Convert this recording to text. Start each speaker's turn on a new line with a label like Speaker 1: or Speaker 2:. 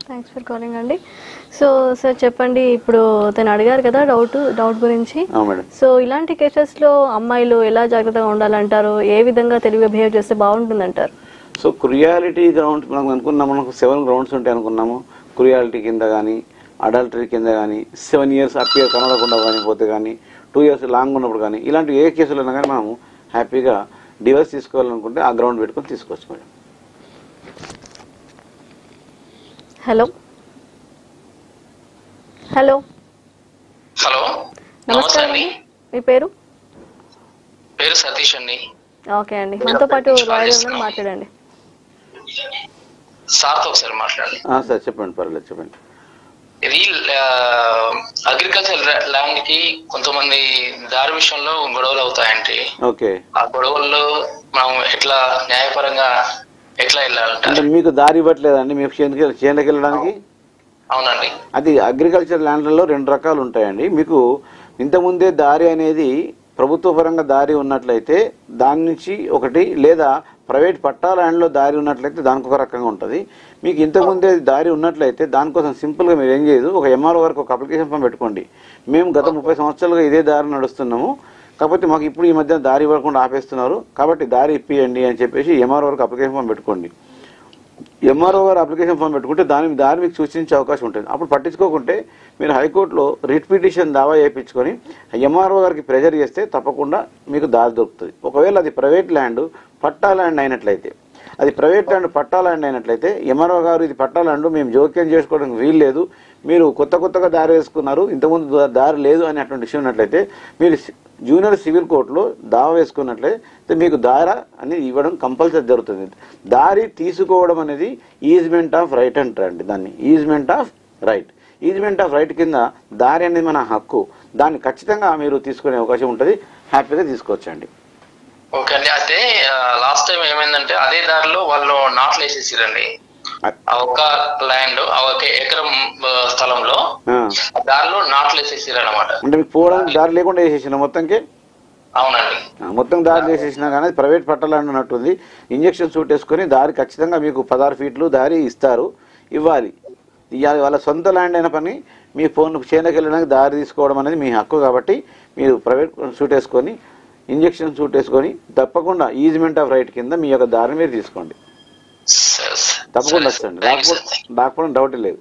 Speaker 1: Thanks for calling అండి. So sir చెప్పండి, ఇప్పుడు తను అడిగారు కదా డౌట్ గురించి. సో ఇలాంటి కేసెస్ లో అమ్మాయిలు ఎలా జాగ్రత్తగా ఉండాలంటారు, ఏ విధంగా తెలివిగా బిహేవ్ చేస్తే బాగుంటుందంటారు?
Speaker 2: సో క్రియాలిటీ గ్రౌండ్స్ మనం అనుకున్నాము, మనకు 7 గ్రౌండ్స్ ఉంటాయి అనుకున్నాము. క్రియాలిటీ కింద కానీ, అడల్టరీ కింద కానీ, 7 years అప్పీర్ కనబడకుండా కానీ పోతే కానీ, 2 years లాంగ్ ఉన్నప్పుడు కానీ, ఇలాంటి ఏ కేసులు ఉన్నా కానీ మనము హ్యాపీగా డివోర్స్ తీసుకోవాలనుకుంటే ఆ గ్రౌండ్ పెట్టుకొని తీసుకోవచ్చు మేడం.
Speaker 1: హలో హలో
Speaker 3: హలో,
Speaker 1: నమస్కారం. మీ పేరు?
Speaker 3: పేరు సతీష్ అండి.
Speaker 1: ఓకే అండి, మనతో పాటు లాయర్ మాట్లాడండి.
Speaker 3: సార్తో ఒకసారి మాట్లాడండి.
Speaker 2: సార్ చెప్పండి, పర్లేదు చెప్పండి.
Speaker 3: ఇది అగ్రికల్చర్ ల్యాండ్ కి కొంతమంది దారి విషయంలో గొడవలు అవుతాయండి.
Speaker 2: ఓకే,
Speaker 3: ఆ గొడవల్లో మనం ఎట్లా న్యాయపరంగా ఎట్లా వెళ్ళాలంటే?
Speaker 2: మీకు దారి ఇవ్వట్లేదండి మీకు చేనుకి వెళ్ళడానికి?
Speaker 3: అవునండి.
Speaker 2: అది అగ్రికల్చర్ ల్యాండ్లలో 2 రకాలు ఉంటాయండి. మీకు ఇంతకుముందే దారి అనేది ప్రభుత్వ పరంగా దారి ఉన్నట్లయితే దాని నుంచి ఒకటి, లేదా ప్రైవేట్ పట్టా ల్యాండ్లో దారి ఉన్నట్లయితే దానికి ఒక రకంగా ఉంటుంది. మీకు ఇంతకుముందే దారి ఉన్నట్లయితే దానికోసం సింపుల్గా మీరు ఏం చేయదు, ఒక ఎంఆర్ఓ వరకు ఒక అప్లికేషన్ ఫామ్ పెట్టుకోండి. మేము గత 30 సంవత్సరాలుగా ఇదే దారి నడుస్తున్నాము, కాకపోతే మాకు ఇప్పుడు ఈ మధ్య దారి ఇవ్వకుండా ఆపేస్తున్నారు, కాబట్టి దారి ఇప్పియండి అని చెప్పేసి ఎంఆర్ఓ వరకు అప్లికేషన్ ఫామ్ పెట్టుకోండి. ఎంఆర్ఓ గారు అప్లికేషన్ ఫామ్ పెట్టుకుంటే దారి మీకు సూచించే అవకాశం ఉంటుంది. అప్పుడు పట్టించుకోకుంటే మీరు హైకోర్టులో రిట్ పిటిషన్ దావా చేయించుకొని ఎంఆర్ఓ గారికి ప్రెజర్ చేస్తే తప్పకుండా మీకు దారి దొరుకుతుంది. ఒకవేళ అది ప్రైవేట్ ల్యాండ్ పట్టా ల్యాండ్ అయినట్లయితే, అది ప్రైవేట్ ల్యాండ్ పట్టా ల్యాండ్ అయినట్లయితే ఎంఆర్ఓ గారు ఇది పట్టా ల్యాండ్, మేము జోక్యం చేసుకోవడానికి వీలు లేదు, మీరు కొత్తగా దారి వేసుకున్నారు, ఇంతకుముందు దారి లేదు అని అటువంటి విషయం ఉన్నట్లయితే మీరు జూనియర్ సివిల్ కోర్టులో దావా వేసుకున్నట్లయితే మీకు దారి అనేది ఇవ్వడం కంపల్సరీ జరుగుతుంది. దారి తీసుకోవడం అనేది ఈజ్మెంట్ ఆఫ్ రైట్ అంటారండి, దాన్ని easement of right. Easement of right కింద దారి అనేది మన హక్కు, దాన్ని ఖచ్చితంగా మీరు తీసుకునే అవకాశం ఉంటుంది, హ్యాపీగా తీసుకోవచ్చండి.
Speaker 3: ఓకే అండి. అయితే లాస్ట్ టైం ఏమైందంటే అదే దారిలో వాళ్ళు నాట్లు వేసేసిరండి. ఒక ల్యాండ్, ఒక ఎకరం స్థలంలో దారిలో నాట్లు వేసేసారు అనమాట.
Speaker 2: అంటే మీకు పోవడానికి దారి లేకుండా వేసేసిన మొత్తంకి?
Speaker 3: అవునండి,
Speaker 2: మొత్తం దారి వేసేసినా కానీ ప్రైవేట్ పట్టా ల్యాండ్ ఉన్నట్టుంది. ఇంజక్షన్ సూట్ వేసుకొని దారి ఖచ్చితంగా మీకు 16 feet దారి ఇస్తారు, ఇవ్వాలి. వాళ్ళ సొంత ల్యాండ్ అయిన పని మీ చేనుకి వెళ్ళడానికి దారి తీసుకోవడం అనేది మీ హక్కు, కాబట్టి మీరు ప్రైవేట్ సూట్ వేసుకొని ఇంజక్షన్ సూట్ వేసుకొని తప్పకుండా ఈజ్మెంట్ ఆఫ్ రైట్ కింద మీ యొక్క దారిని మీరు తీసుకోండి, తప్పకుండా వస్తుంది, రాకపోవడం డౌట్ లేదు.